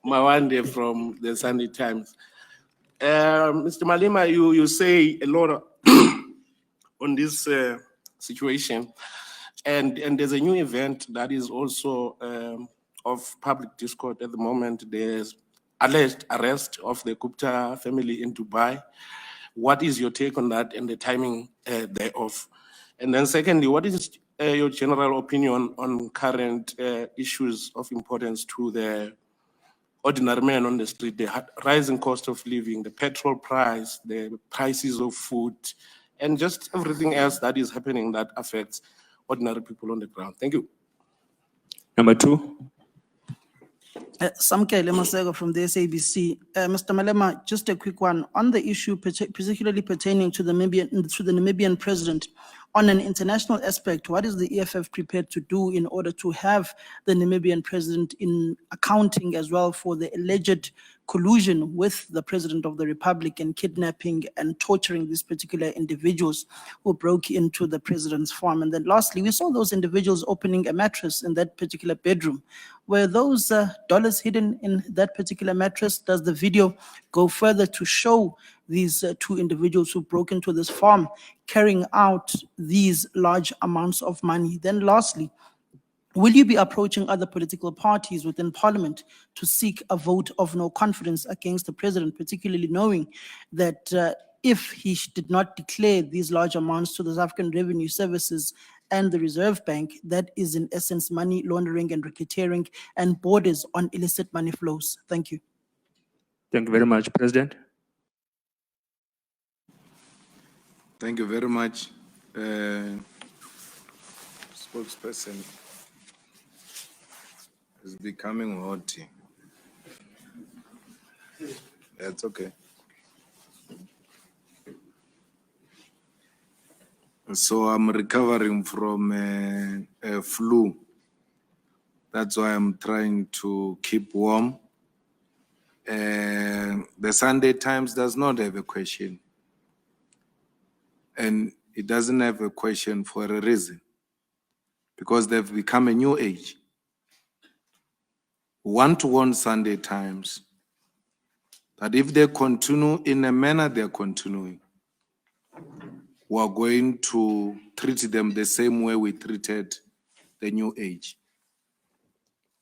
Mawande from the Sunday Times. Mr. Malema, you say a lot on this situation, and there's a new event that is also of public discord at the moment. There's alleged arrest of the Gupta family in Dubai. What is your take on that and the timing thereof? And then secondly, what is your general opinion on current issues of importance to the ordinary man on the street, the rising cost of living, the petrol price, the prices of food, and just everything else that is happening that affects ordinary people on the ground? Thank you. Number two. Samkele Masego from the SABC. Mr. Malema, just a quick one on the issue, particularly pertaining to the Namibian president. On an international aspect, what is the EFF prepared to do in order to have the Namibian president in accounting as well for the alleged collusion with the president of the republic and kidnapping and torturing these particular individuals who broke into the president's farm? And then lastly, we saw those individuals opening a mattress in that particular bedroom. Were those dollars hidden in that particular mattress? Does the video go further to show these two individuals who broke into this farm carrying out these large amounts of money? Then lastly, will you be approaching other political parties within parliament to seek a vote of no confidence against the president, particularly knowing that if he did not declare these large amounts to the South African Revenue Services and the Reserve Bank, that is in essence money laundering and racketeering and borders on illicit money flows? Thank you. Thank you very much, President. Thank you very much, spokesperson. It's becoming haughty. That's okay. So I'm recovering from a flu. That's why I'm trying to keep warm. The Sunday Times does not have a question. And it doesn't have a question for a reason, because they've become a new age. We want to warn Sunday Times that if they continue in a manner they're continuing, we are going to treat them the same way we treated the new age.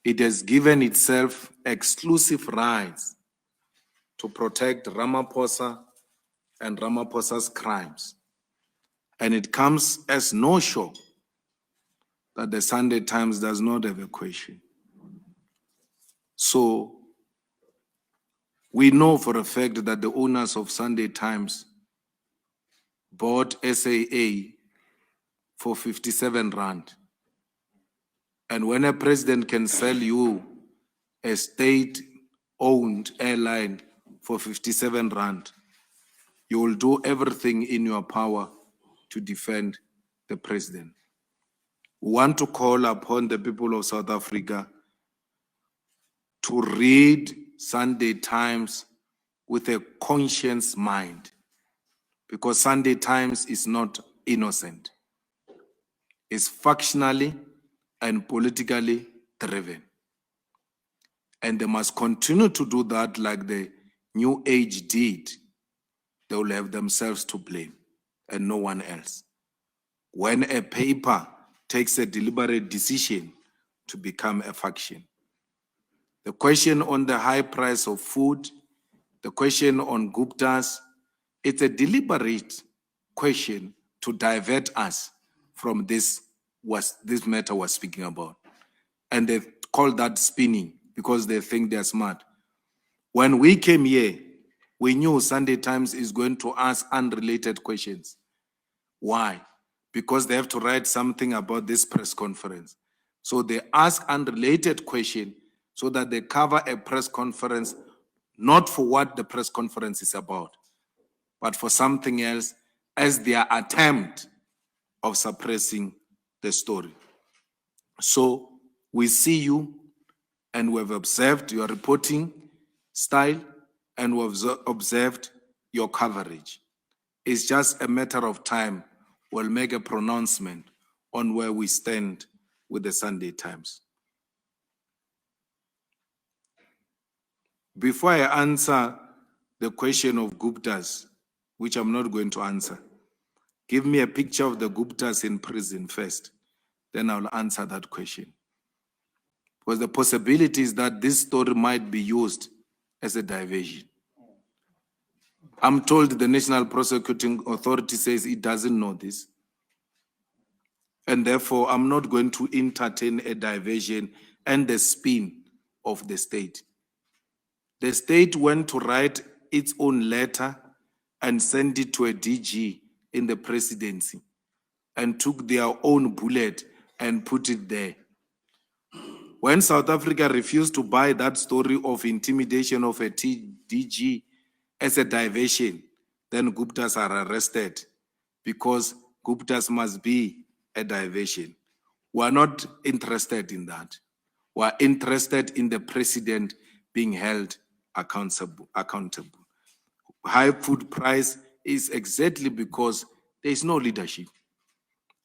It has given itself exclusive rights to protect Ramaphosa and Ramaphosa's crimes. And it comes as no shock that the Sunday Times does not have a question. So we know for a fact that the owners of Sunday Times bought SAA for 57 rand. And when a president can sell you a state-owned airline for 57 rand, you will do everything in your power to defend the president. We want to call upon the people of South Africa to read Sunday Times with a conscious mind, because Sunday Times is not innocent. It's factionally and politically driven. And they must continue to do that like the New Age did. They will have themselves to blame and no one else. When a paper takes a deliberate decision to become a faction. The question on the high price of food, the question on Guptas, it's a deliberate question to divert us from this matter we're speaking about. And they call that spinning because they think they're smart. When we came here, we knew Sunday Times is going to ask unrelated questions. Why? Because they have to write something about this press conference. So they ask unrelated questions so that they cover a press conference, not for what the press conference is about, but for something else as their attempt of suppressing the story. So we see you and we have observed your reporting style and we have observed your coverage. It's just a matter of time. We'll make a pronouncement on where we stand with the Sunday Times. Before I answer the question of Guptas, which I'm not going to answer, give me a picture of the Guptas in prison first. Then I'll answer that question. Because the possibility is that this story might be used as a diversion. I'm told the National Prosecuting Authority says it doesn't know this. And therefore, I'm not going to entertain a diversion and the spin of the state. The state went to write its own letter and send it to a DG in the presidency and took their own bullet and put it there. When South Africa refused to buy that story of intimidation of a DG as a diversion, then Guptas are arrested because Guptas must be a diversion. We are not interested in that. We are interested in the president being held accountable. High food price is exactly because there is no leadership.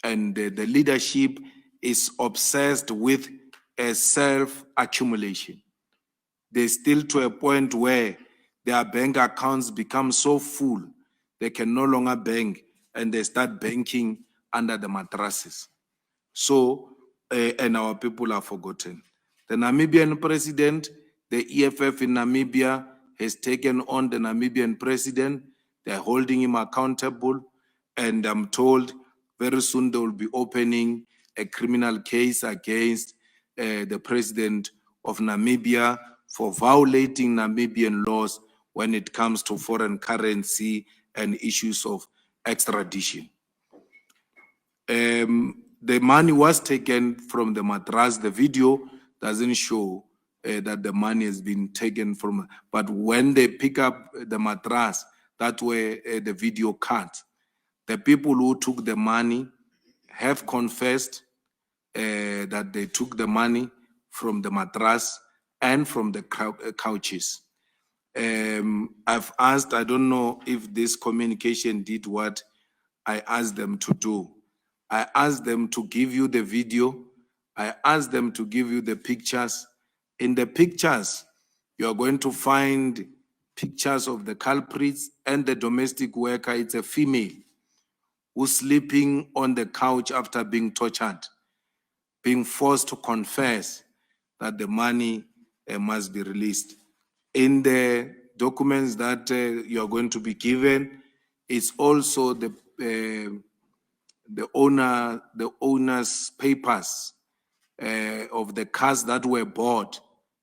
And the leadership is obsessed with a self-accumulation. They're still to a point where their bank accounts become so full, they can no longer bank, and they start banking under the mattresses. So, and our people are forgotten. The Namibian president, the EFF in Namibia has taken on the Namibian president. They're holding him accountable. And I'm told very soon they will be opening a criminal case against the president of Namibia for violating Namibian laws when it comes to foreign currency and issues of extradition. The money was taken from the mattress. The video doesn't show that the money has been taken from, but when they pick up the mattress, that's where the video cut. The people who took the money have confessed that they took the money from the mattress and from the couches. I've asked, I don't know if this communication did what I asked them to do. I asked them to give you the video. I asked them to give you the pictures. In the pictures, you are going to find pictures of the culprits and the domestic worker. It's a female who's sleeping on the couch after being tortured, being forced to confess that the money must be released. In the documents that you are going to be given, it's also the owner's papers of the cars that were bought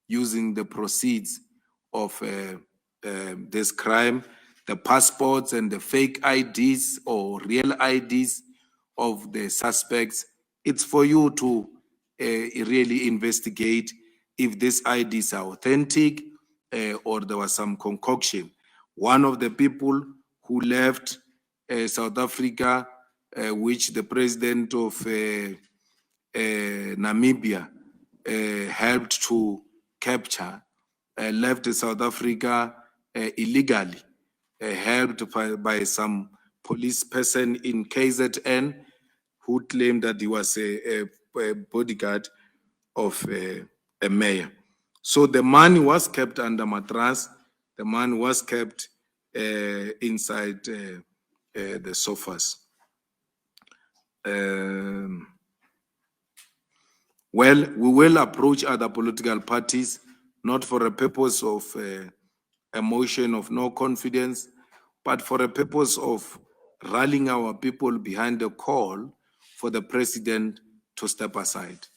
using the proceeds of this crime, the passports and the fake IDs or real IDs of the suspects. It's for you to really investigate if these IDs are authentic or there was some concoction. One of the people who left South Africa, which the president of Namibia helped to capture, left South Africa illegally, helped by some police person in KZN who claimed that he was a bodyguard of a mayor. So the money was kept under mattress. The money was kept inside the sofas. Well, we will approach other political parties, not for a purpose of a motion of no confidence, but for a purpose of rallying our people behind the call for the president to step aside.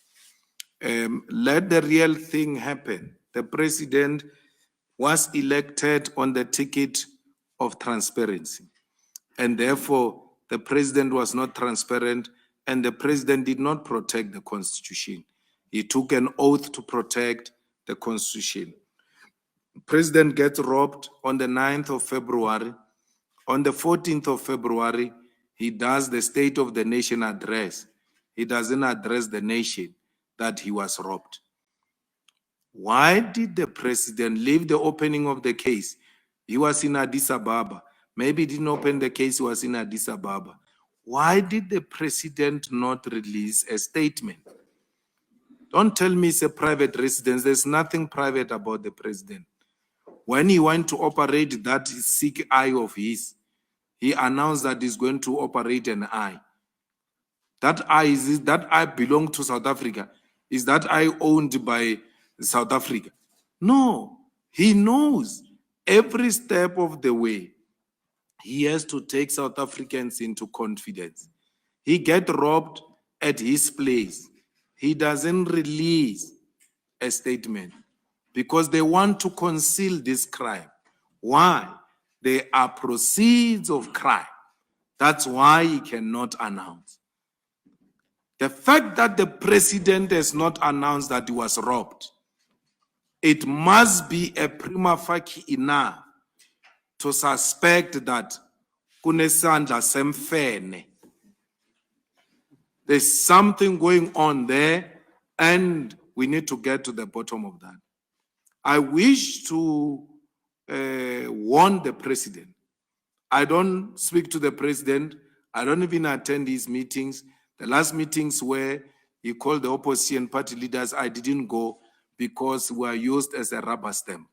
Let the real thing happen. The president was elected on the ticket of transparency, and therefore the president was not transparent, and the president did not protect the Constitution. He took an oath to protect the Constitution. The president gets robbed on the 9th of February. On the 14th of February, he does the State of the Nation address. He doesn't address the nation that he was robbed. Why did the president leave the opening of the case? He was in Addis Ababa. Maybe he didn't open the case, he was in Addis Ababa. Why did the president not release a statement? Don't tell me it's a private residence. There's nothing private about the president. When he went to operate that sick eye of his, he announced that he's going to operate an eye. That eye belong to South Africa? Is that eye owned by South Africa? No, he knows every step of the way. He has to take South Africans into confidence. He get robbed at his place. He doesn't release a statement because they want to conceal this crime. Why? They are proceeds of crime. That's why he cannot announce. The fact that the president has not announced that he was robbed, it must be a prima facie enough to suspect that kunesandla semfene. There's something going on there, and we need to get to the bottom of that. I wish to warn the president. I don't speak to the president. I don't even attend his meetings. The last meetings where he called the opposition party leaders, I didn't go because we are used as a rubber stamp.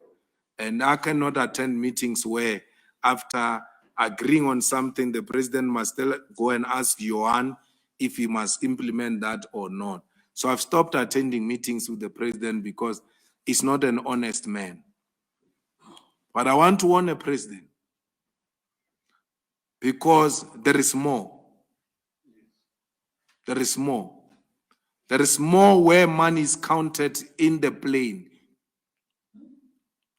And I cannot attend meetings where after agreeing on something, the president must still go and ask Johan if he must implement that or not. So I've stopped attending meetings with the president because he's not an honest man. But I want to warn the president because there is more. There is more. There is more where money is counted in the plane.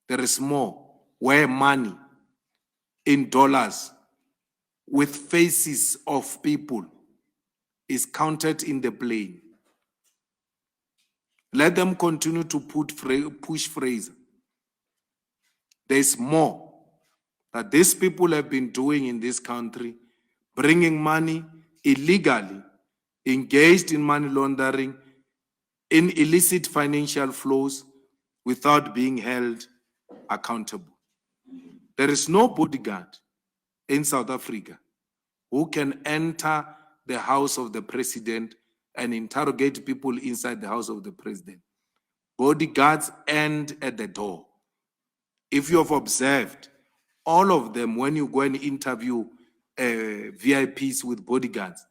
There is more where money in dollars with faces of people is counted in the plane. Let them continue to push Fraser. There's more that these people have been doing in this country, bringing money illegally, engaged in money laundering, in illicit financial flows without being held accountable. There is no bodyguard in South Africa who can enter the house of the president and interrogate people inside the house of the president. Bodyguards end at the door. If you have observed, all of them, when you go and interview VIPs with bodyguards,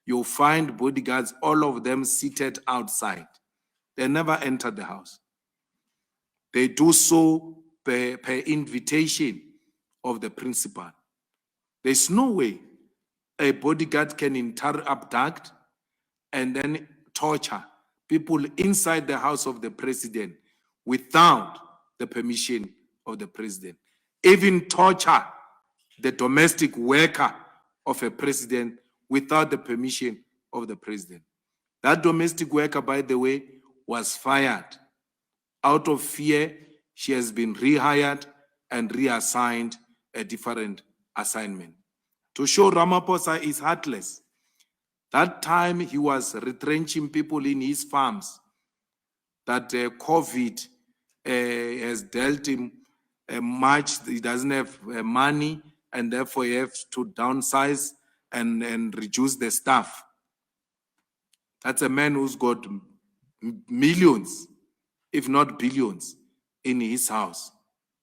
you'll find bodyguards, all of them seated outside. They never enter the house. They do so per invitation of the principal. There's no way a bodyguard can abduct and then torture people inside the house of the president without the permission of the president. Even torture the domestic worker of a president without the permission of the president. That domestic worker, by the way, was fired. Out of fear, she has been rehired and reassigned a different assignment. To show Ramaphosa is heartless. That time he was retrenching people in his farms, that COVID has dealt him much, he doesn't have money, and therefore he has to downsize and reduce the staff. That's a man who's got millions, if not billions, in his house,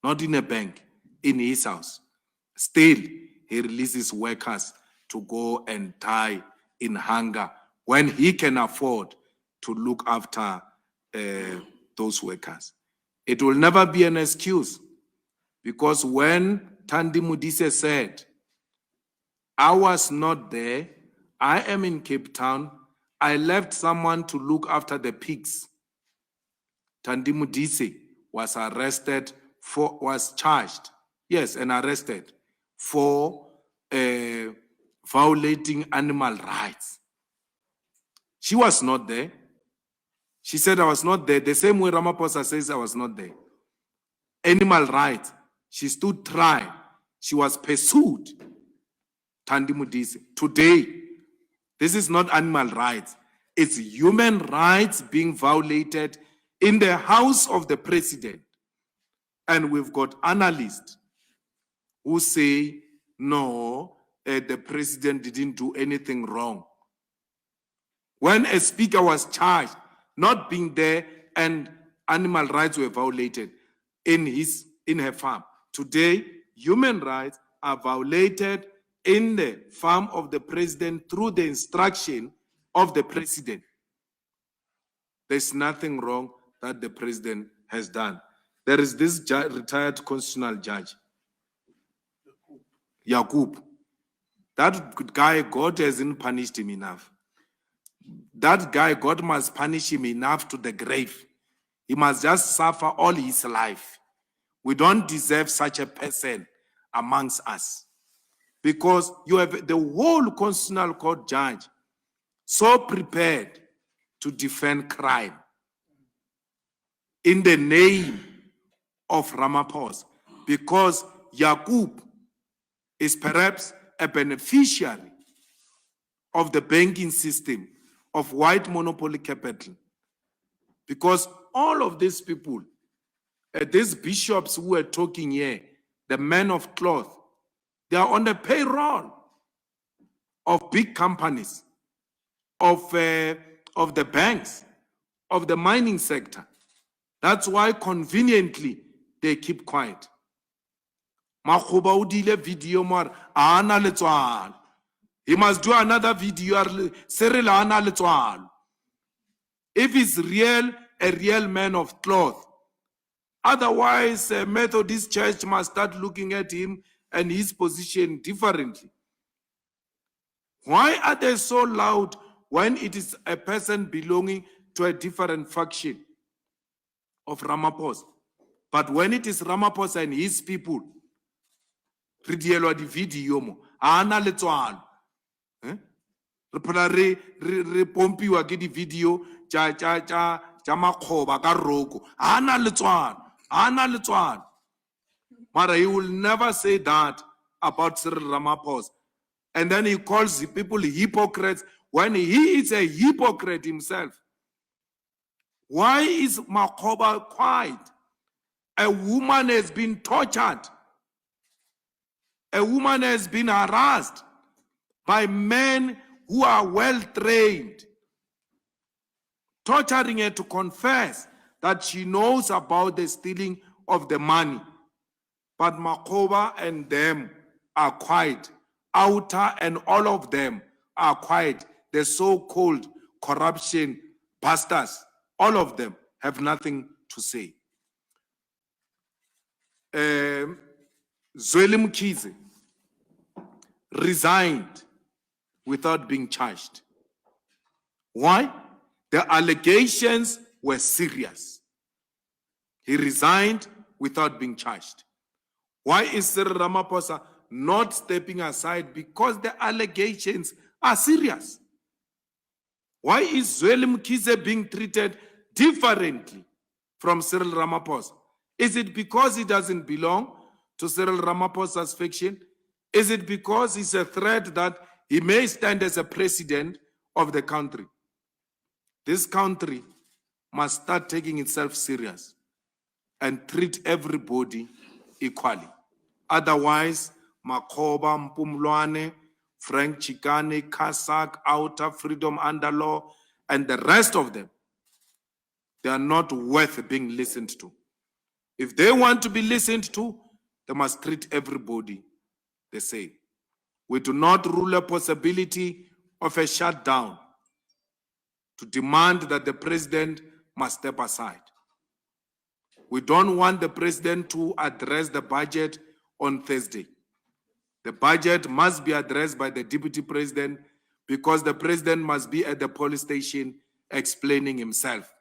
not in a bank, in his house. Still, he releases workers to go and die in hunger when he can afford to look after those workers. It will never be an excuse, because when Thandi Modise said, I was not there, I am in Cape Town, I left someone to look after the pigs. Thandi Modise was charged, yes, and arrested for violating animal rights. She was not there. She said, I was not there. The same way Ramaphosa says, I was not there. Animal rights. She stood trial. She was pursued. Thandi Modise. Today, this is not animal rights. It's human rights being violated in the house of the president. And we've got analysts who say, no, the president didn't do anything wrong. When a speaker was charged not being there and animal rights were violated in his in her farm. Today, human rights are violated in the farm of the president through the instruction of the president. There's nothing wrong that the president has done. There is this retired constitutional judge, Yakub. That guy, God hasn't punished him enough. That guy, God must punish him enough to the grave. He must just suffer all his life. We don't deserve such a person amongst us. Because you have the whole constitutional court judge so prepared to defend crime in the name of Ramaphosa. Because Yakub is perhaps a beneficiary of the banking system of white monopoly capital. Because all of these people, these bishops who are talking here, the men of cloth, they are on the payroll of big companies, of the banks, of the mining sector. That's why conveniently they keep quiet. Makgoba o dile video more, ana letswalo. He must do another video. Cyril ana letswalo. If he's real, a real man of cloth. Otherwise, Methodist Church must start looking at him and his position differently. Why are they so loud when it is a person belonging to a different faction of Ramaphosa? But when it is Ramaphosa and his people, re video mo, ana letswalo. Re phela re pompiwa ke di video cha makgoba ka roko. Ana letswalo. Mara, he will never say that about Cyril Ramaphosa. And then he calls the people hypocrites when he is a hypocrite himself. Why is Makgoba quiet? A woman has been tortured. A woman has been harassed by men who are well trained, torturing her to confess that she knows about the stealing of the money. But Makgoba and them are quiet. Outer and all of them are quiet. The so-called corruption pastors, all of them have nothing to say. Zweli Mkhize resigned without being charged. Why? The allegations were serious. He resigned without being charged. Why is Cyril Ramaphosa not stepping aside? Because the allegations are serious. Why is Zweli Mkhize being treated differently from Cyril Ramaphosa? Is it because he doesn't belong to Cyril Ramaphosa's faction? Is it because he's a threat that he may stand as a president of the country? This country must start taking itself serious and treat everybody equally. Otherwise, Makgoba, Mpumlwane, Frank Chikane, Kasak, Outer, Freedom Under Law, and the rest of them, they are not worth being listened to. If they want to be listened to, they must treat everybody the same. We do not rule a possibility of a shutdown to demand that the president must step aside. We don't want the president to address the budget on Thursday. The budget must be addressed by the deputy president because the president must be at the police station explaining himself.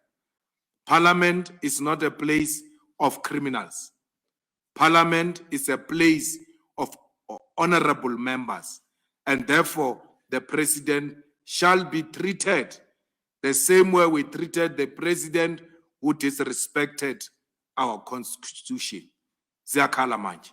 Parliament is not a place of criminals. Parliament is a place of honorable members, and therefore the president shall be treated the same way we treated the president who disrespected our constitution. Ziyakhala manje.